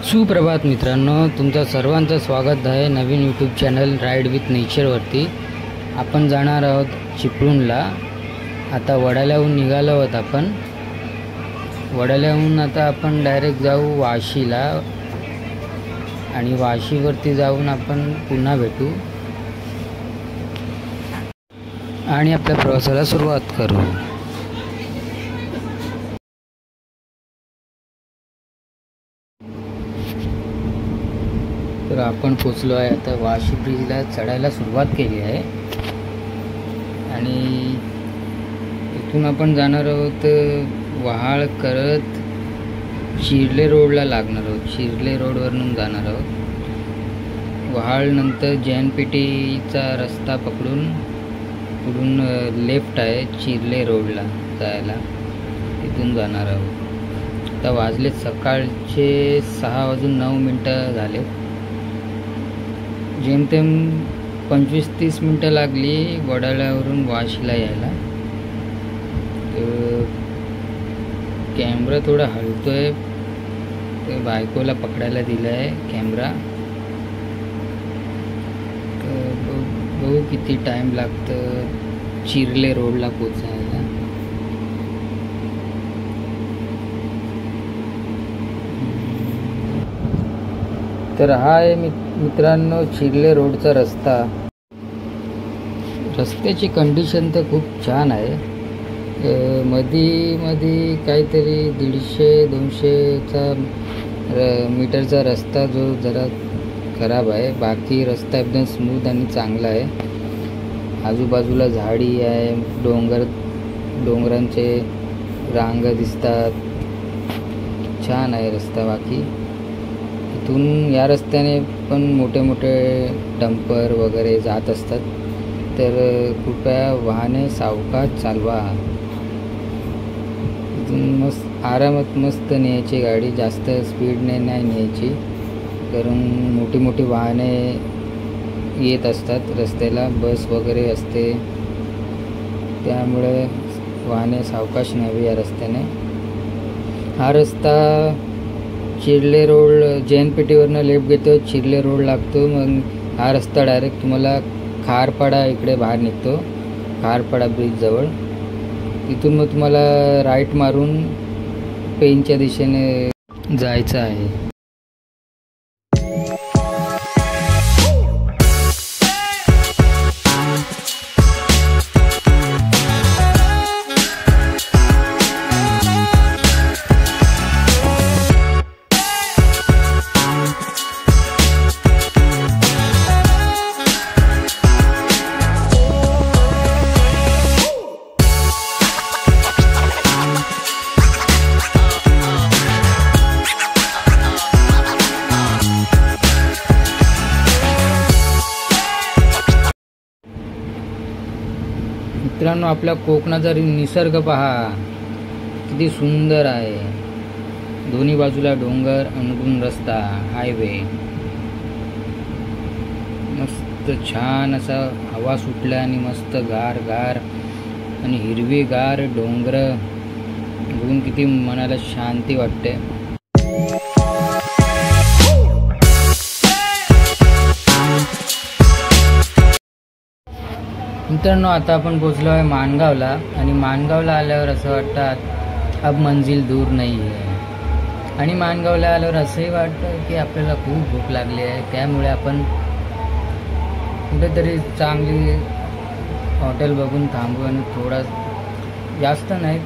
सुप्रभात मित्रांनो, तुमचं सर्वांचं स्वागत आहे नवीन यूट्यूब चॅनल राईड विथ नेचरवरती। आपण जाणार आहोत चिपळूणला। आता वडाल्याहून निघालो आहोत आपण। वडाल्याहून आता आपण डायरेक्ट जाऊ वाशीला आणि वाशीवरती जाऊन आपण पुन्हा भेटू आणि आपल्या प्रवासाला सुरुवात करू। तर आपण पोचलो आहे आता वाशी ब्रिजला चढायला सुरुवात केली आहे आणि इथून आपण जाणार आहोत वहाळ करत चिर्ले रोडला लागणार आहोत। चिर्ले रोडवरून जाणार आहोत। वहाळ नंतर जैनपेठेचा रस्ता पकडून पुढून लेफ्ट आहे चिर्ले रोडला जायला, तिथून जाणार आहोत। आता वाजले सकाळचे 6:09 झाले। जेमतेम 25-30 मिनटं लागली वडाल्यावरून वाशीला यायला। कॅमेरा थोडा हलतोय, ते बायकोला पकडायला दिला आहे कॅमेरा। बघू किती टाइम लागतं चिर्ले रोडला पोचायला। तर हा आहे मित्रांनो चिर्ले रोडचा रस्ता। रस्त्याची कंडिशन तर खूप छान आहे। मध्ये काहीतरी 150-200 मीटरचा रस्ता जो जरा खराब आहे, बाकी रस्ता एकदम स्मूथ आणि चांगला आहे। आजूबाजूला झाडी आहे, डोंगरांचे रांग दिसतात, छान आहे रस्ता। बाकी इथून या रस्त्याने पण मोठे मोठे डंपर वगैरे जात असतात, तर कृपया वाहने सावकाश चालवा। इथून मस्त आरामात मस्त न्यायची गाडी, जास्त स्पीडने नाही न्यायची, कारण मोठी मोठी वाहने येत असतात रस्त्याला, बस वगैरे असते, त्यामुळे वाहने सावकाश न्यावी या रस्त्याने। हा रस्ता चिर्ले रोड जैनपेठेवरनं लेफ्ट घेतो, चिर्ले रोड लागतो, मग हा रस्ता डायरेक्ट तुम्हाला खारपाडा इकडे बाहेर निघतो, खारपाडा ब्रिज जवळ। तिथून मग तुम्हाला राईट मारून पेनच्या दिशेने जायचं आहे। मित्रांनो, आपल्या कोकणाचा निसर्ग पहा किती सुंदर आहे। दोन्ही बाजूला डोंगर, अनुकूल रस्ता, हायवे, मस्त छान असा हवा सुटल्या आणि मस्त गार गार आणि हिरवीगार डोंगर बघून किती मनाला शांती वाटते। मित्रांनो, आता आपण पोचलो आहे माणगावला आणि माणगावला आल्यावर असं वाटतं अब मंजिल दूर नाही आहे। आणि माणगावला आल्यावर असंही वाटतं की आपल्याला खूप भूक लागली आहे, त्यामुळे आपण कुठेतरी चांगली हॉटेल बघून थांबू आणि थोडा, जास्त नाही,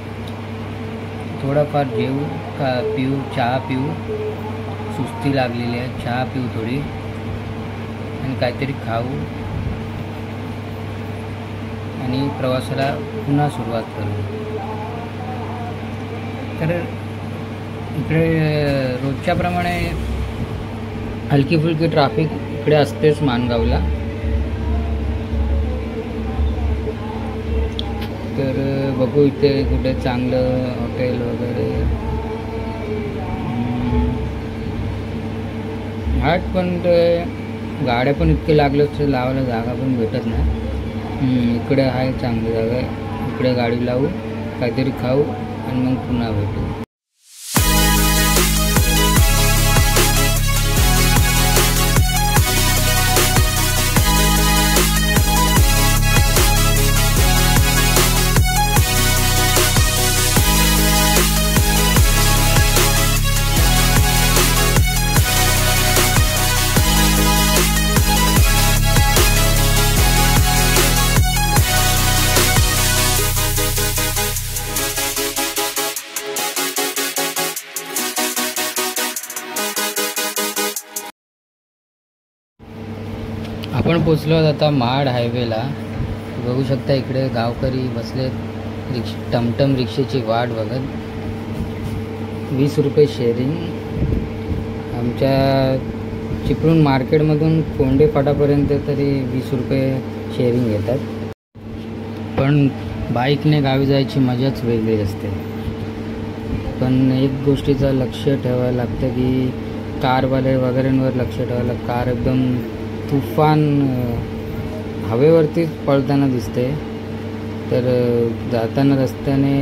थोडाफार जेवू का पिऊ, चहा पिऊ, सुस्ती लागलेली आहे, चहा पिऊ थोडी आणि काहीतरी खाऊ आणि प्रवासाला पुन्हा सुरुवात करू। तर इकडे रोजच्याप्रमाणे हलकी फुलकी ट्रॅफिक इकडे असतेच माणगावला। तर बघू इथे कुठे चांगलं हॉटेल वगैरे हाट, पण ते गाड्या पण इतके लागलं तर लावायला जागा पण भेटत नाही। इकडे आहे चांगली जागा, इकडे गाडी लावू, काहीतरी खाऊ आणि मग पुन्हा भेटू। आपण पोचलो आहोत आता महाड हायवेला. बघू शकता इकडे गावकरी बसले टमटम रिक्षेची वाट बघत. 20 रुपये शेअरिंग. आमच्या चिपळूण मार्केटमधून कोंडे फाटापर्यंत तरी 20 रुपये शेअरिंग घेतात. पण बाईकने गावी जायची मजाच वेगळी असते. पण एक गोष्टीचं लक्ष ठेवायला लागतं की कारवाले वगैरेंवर लक्ष ठेवायला. कार एकदम तुफान हवेवरतीच पळताना दिसते. तर जाताना रस्त्याने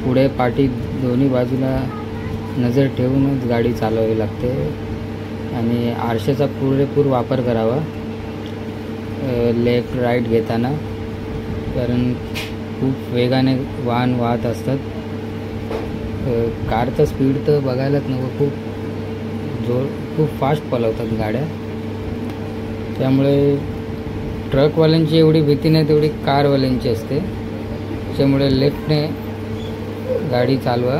पुढे पाठी दोन्ही बाजूला नजर ठेवूनच गाडी चालवावी लागते आणि आरशाचा पुरेपूर वापर करावा लेफ्ट राईट घेताना, कारण खूप वेगाने वाहन वाहत असतात. कारचा स्पीड तर बघायलाच नको, खूप फास्ट पळवतात गाड्या. त्यामुळे ट्रकवाल्यांची एवढी भीती नाही तेवढी कारवाल्यांची असते. त्यामुळे लेफ्टने गाडी चालवा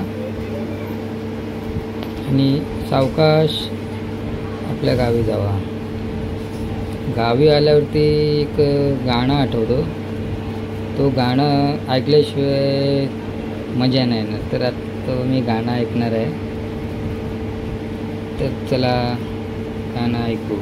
आणि सावकाश आपल्या गावी जावा. गावी आल्यावरती एक गाणं आठवतो. तो गाणं ऐकल्याशिवाय मजा नाही येणार. तर आता मी गाणं ऐकणार आहे. तर चला गाणं ऐकू.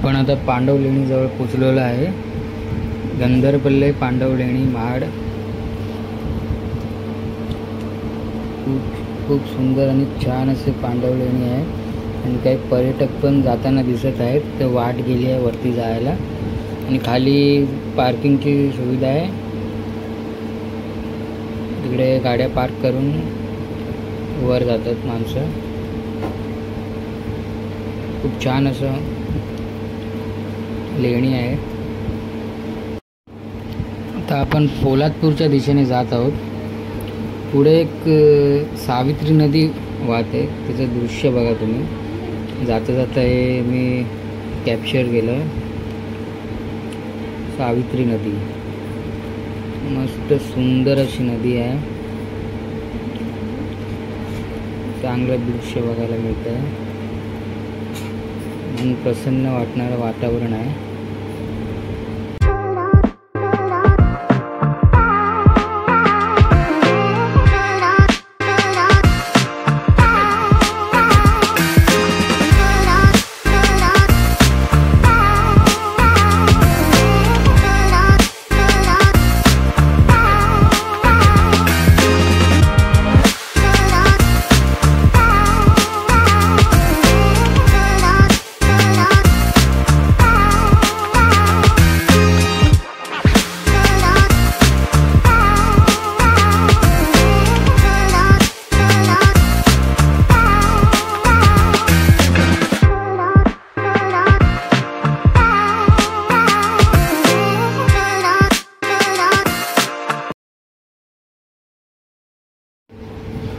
पण आता पांडवलेणीजवळ पोचलेलो आहे. गंधरपल्ले पांडवलेणी महाड. खूप सुंदर आणि छान असे पांडवलेणी आहे आणि काही पर्यटक पण जाताना दिसत आहेत. तर वाट गेली आहे वरती जायला आणि खाली पार्किंगची सुविधा आहे. तिकडे गाड्या पार्क करून वर जातात माणसं. खूप छान असं लेणी आहे. आता आपण पोलादपूरच्या दिशेने जात आहोत. पुढे एक सावित्री नदी वाहते. त्याचं दृश्य बघा तुम्ही. जाता जाता हे मी कॅप्चर केलं. सावित्री नदी मस्त सुंदर अशी नदी आहे. चांगलं दृश्य बघायला मिळतं आहे. मन प्रसन्न वाटणारं वातावरण आहे.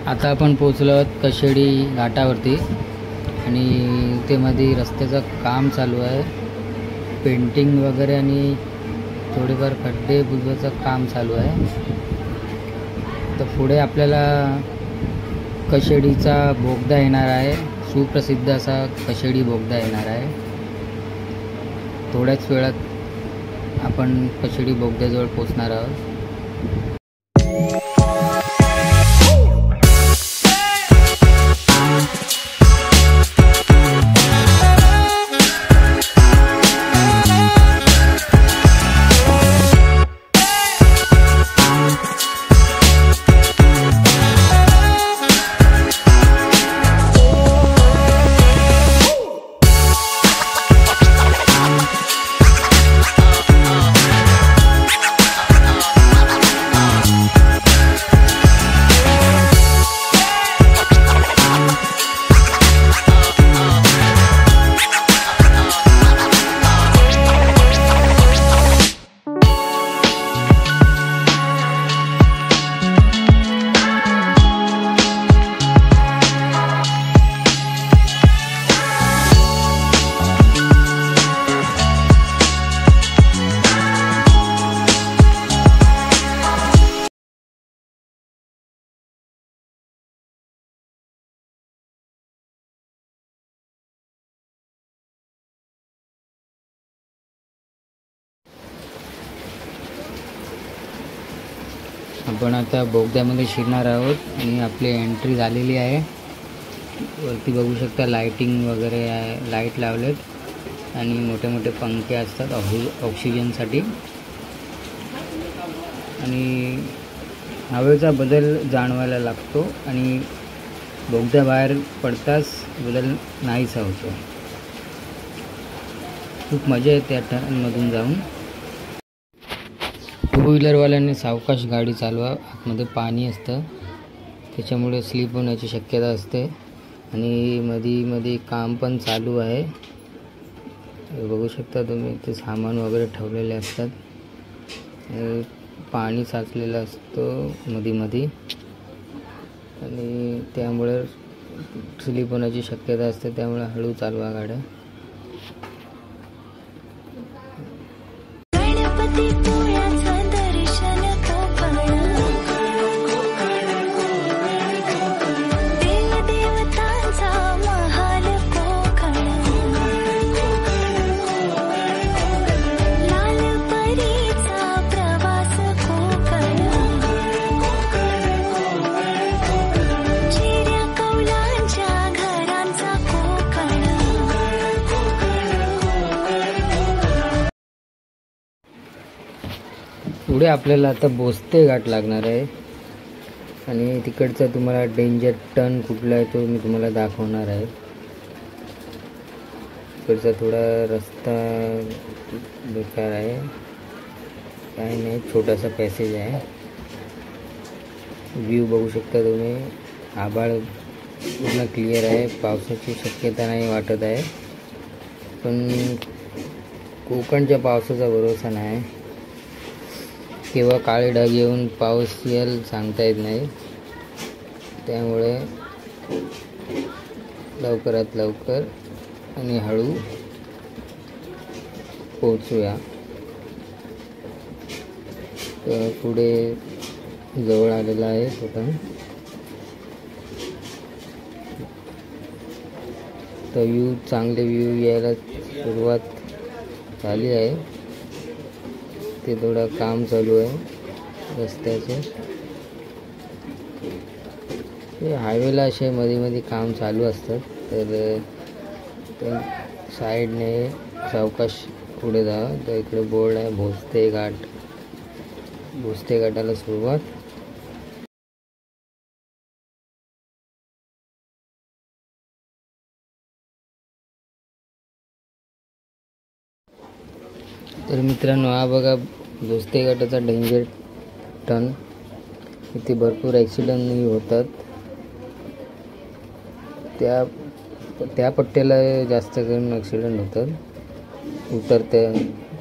आता आपण पोचलो आहोत कशेडी घाटावरती आणि ते मध्ये रस्त्याचं काम चालू आहे. पेंटिंग वगैरे आणि थोडेफार खड्डे बुजवायचं काम चालू आहे. तर पुढे आपल्याला कशेडीचा बोगदा येणार आहे. सुप्रसिद्ध असा कशेडी बोगदा येणार आहे. थोड्याच वेळात आपण कशेडी बोगद्याजवळ पोचणार आहोत. आपण आता बोगद्यामध्ये शिरणार आहोत आणि आपली एंट्री झालेली आहे. वरती बघू शकता लाईटिंग वगैरे आहे, लाईट लावलेत आणि मोठे मोठे पंखे असतात ऑक्सिजनसाठी. आणि हवेचा बदल जाणवायला लागतो आणि बोगद्याबाहेर पडताच बदल नाहीसा होतो. खूप मजा येते त्या टर्नमधून जाऊन. टू व्हीलरवाल्यांनी सावकाश गाडी चालवा, आतमध्ये पाणी असतं त्याच्यामुळे स्लिप होण्याची शक्यता असते. आणि मध्ये काम पण चालू आहे. बघू शकता तुम्ही, ते सामान वगैरे ठेवलेले असतात. पाणी साचलेलं असतं मध्ये आणि त्यामुळे स्लिप होण्याची शक्यता असते. त्यामुळे हळू चालवा गाड्या. पुढे आपल्याला आता बोस्ते घाट लागणार आहे आणि तिकडचा तुम्हाला डेंजर टर्न कुठला आहे तो मी तुम्हाला दाखवणार आहे. तिकडचा थोडा रस्ता बेकार आहे, काही नाही, छोटासा पॅसेज आहे. व्ह्यू बघू शकता तुम्ही, आभाळ पूर्ण क्लिअर आहे, पावसाची शक्यता नाही वाटत आहे. पण कोकणच्या पावसाचा भरोसा नाही, केव्हा काळे ढग येऊन पाऊस येईल सांगता येत नाही. त्यामुळे लवकरात लवकर आणि हळू पोहोचूया. तर पुढे जवळ आलेला आहे कोकण. तर चांगले व्ह्यू यायला सुरुवात झाली आहे. ते थोडं काम चालू आहे रस्त्याचे. हे हायवेला असे मध्ये काम चालू असतात, तर साईडने सावकाश पुढे जावं. तर इकडे बोर्ड आहे भोसते घाट. भोसते घाटाला सुरुवात. तर मित्रांनो, हा बघा भोसते घाटाचा डेंजर टर्न. इथे भरपूर ॲक्सिडेंटही होतात. त्या पट्ट्याला जास्त करून ॲक्सिडेंट होतात उतरत्या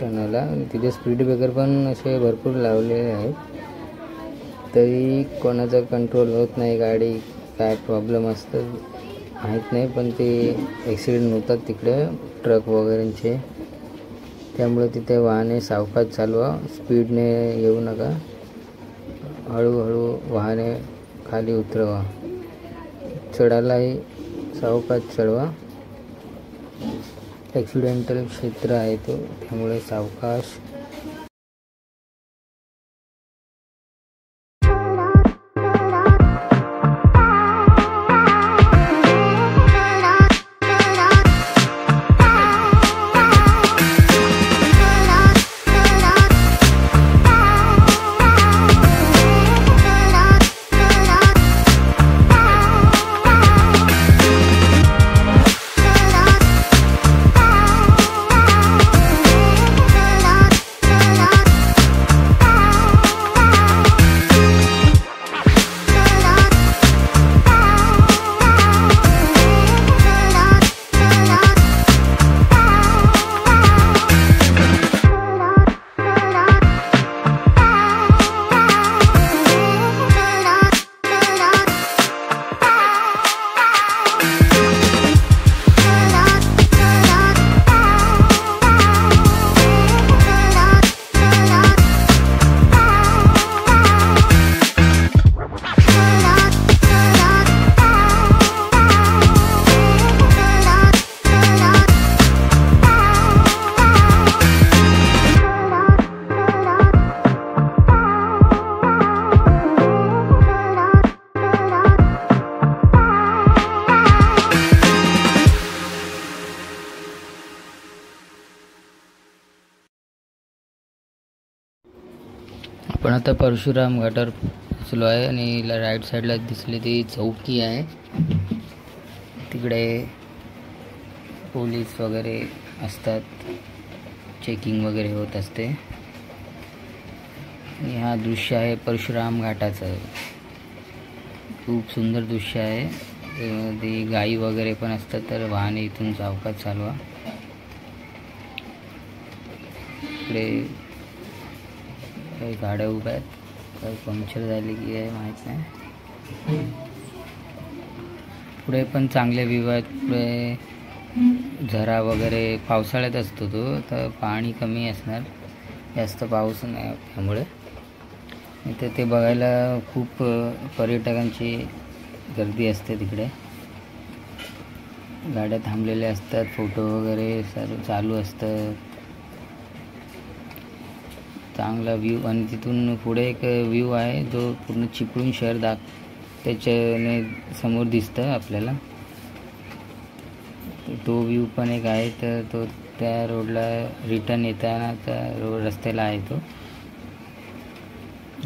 टर्नाला. तिथे स्पीड ब्रेकर पण असे भरपूर लावलेले आहेत, तरी कोणाचा कंट्रोल होत नाही. गाडी काय प्रॉब्लेम असतं माहीत नाही, पण ते ॲक्सिडेंट होतात तिकडे ट्रक वगैरेंचे. त्यामुळे तिथे वाहने सावकाश चालवा, स्पीडने येऊ नका, हळूहळू वाहने खाली उतरवा. चढायलाही सावकाश चढवा. ॲक्सिडेंटल क्षेत्र आहे तो, त्यामुळे सावकाश. आपण आता परशुराम घाटावर पोचलो आहे आणि राईट साईडला दिसली ती चौकी आहे. तिकडे पोलीस वगैरे असतात, चेकिंग वगैरे होत असते. आणि हा दृश्य आहे परशुराम घाटाचं. खूप सुंदर दृश्य आहे. ते गाई वगैरे पण असतात, तर वाहने इथून सावकाश चालवा. इकडे काही गाड्या उभ्या आहेत, काही पंक्चर झाली की काय माहीत नाही. पुढे पण चांगले व्ह्यू आहेत. पुढे झरा वगैरे पावसाळ्यात असतो तो, तर पाणी कमी असणार, जास्त पाऊस नाही त्यामुळे. इथे ते बघायला खूप पर्यटकांची गर्दी असते. तिकडे गाड्या थांबलेल्या असतात, फोटो वगैरे सर्व चालू असतं. चांगला व्ह्यू. आणि तिथून पुढे एक व्ह्यू आहे जो पूर्ण चिपळूण शहर त्याच्याने समोर दिसतं आपल्याला. तो व्ह्यू पण एक आहे. तर तो त्या रोडला रिटर्न येताना त्या रस्त्याला आहे तो.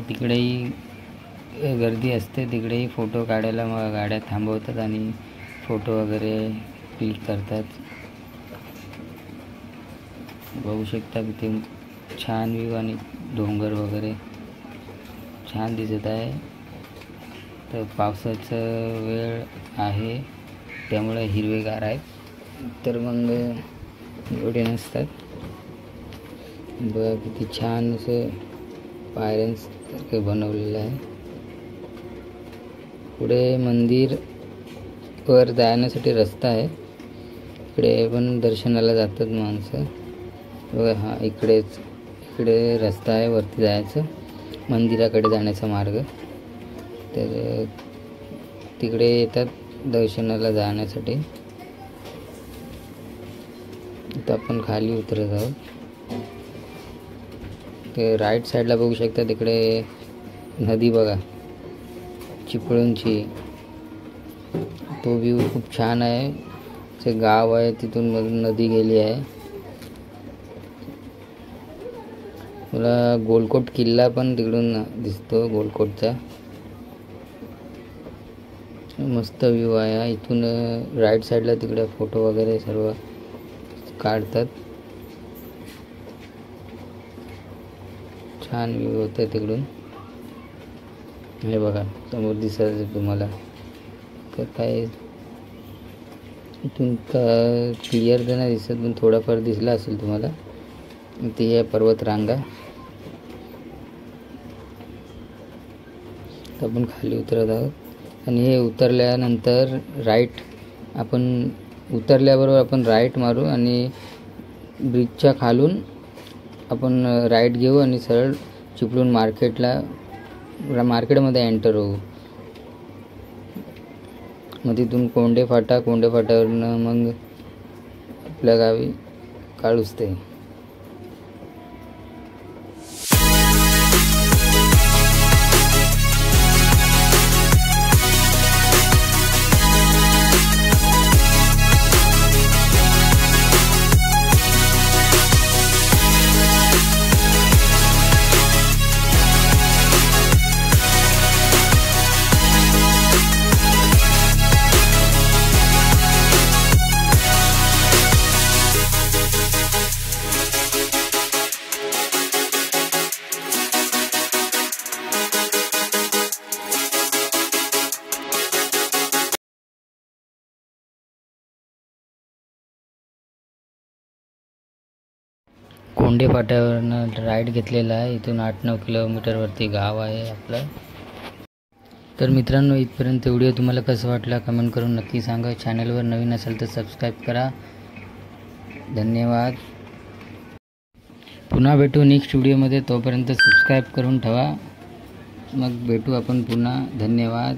तिकडेही गर्दी असते. तिकडेही फोटो काढायला मग गाड्या थांबवतात आणि फोटो वगैरे क्लिक करतात. बघू शकता किती छान व्ह्यू आणि डोंगर वगैरे छान दिसत आहे. तर पावसाचं वेळ आहे त्यामुळे हिरवेगार आहेत, तर मग एवढे नसतात. बघा किती छान असं पायऱ्यांसारखं बनवलेलं आहे. पुढे मंदिर वर जाण्यासाठी रस्ता आहे. इकडे पण दर्शनाला जातात माणसं. बघा हा इकडे रस्ता आहे वरती जायचं, मंदिराकडे जाण्याचा मार्ग. तर तिकडे येतात दर्शनाला जाण्यासाठी. आता आपण खाली उतरत आहोत. ते राईट साईडला बघू शकता, तिकडे नदी बघा चिपळूणची. तो व्ह्यू खूप छान आहे. ते गाव आहे, तिथून नदी गेली आहे. मला गोलकोट किल्ला पण तिकडून दिसतो, गोलकोटचा. मस्त व्ह्यू आहे. इथून राईट साईडला तिकडे फोटो वगैरे सर्व काढतात. छान व्ह्यू होतं तिकडून. हे बघा समोर दिसत तुम्हाला. तर काय इथून क्लिअर तर नाही दिसत, पण थोडाफार दिसला असेल तुम्हाला. ती आहे पर्वत रांगा. तर आपण खाली उतरत आहोत. आणि हे उतरल्यानंतर आपण उतरल्याबरोबर आपण राईट मारू आणि ब्रिजच्या खालून आपण राईट घेऊ आणि सरळ चिपळूण मार्केटमध्ये एंटर होऊ. मग तिथून कोंडे फाट्यावरनं मग आपल्या गावी काळुस्ते. कोंडे फाट्यावरनं राईड घेतलेला आहे. इथून 8-9 किलोमीटरवरती गाव आहे आपलं. तर मित्रांनो, इथपर्यंत व्हिडिओ तुम्हाला कसं वाटला कमेंट करून नक्की सांगा. चॅनलवर नवीन असेल तर सबस्क्राईब करा. धन्यवाद. पुन्हा भेटू नेक्स्ट व्हिडिओमध्ये. तोपर्यंत सबस्क्राईब करून ठेवा. मग भेटू आपण पुन्हा. धन्यवाद.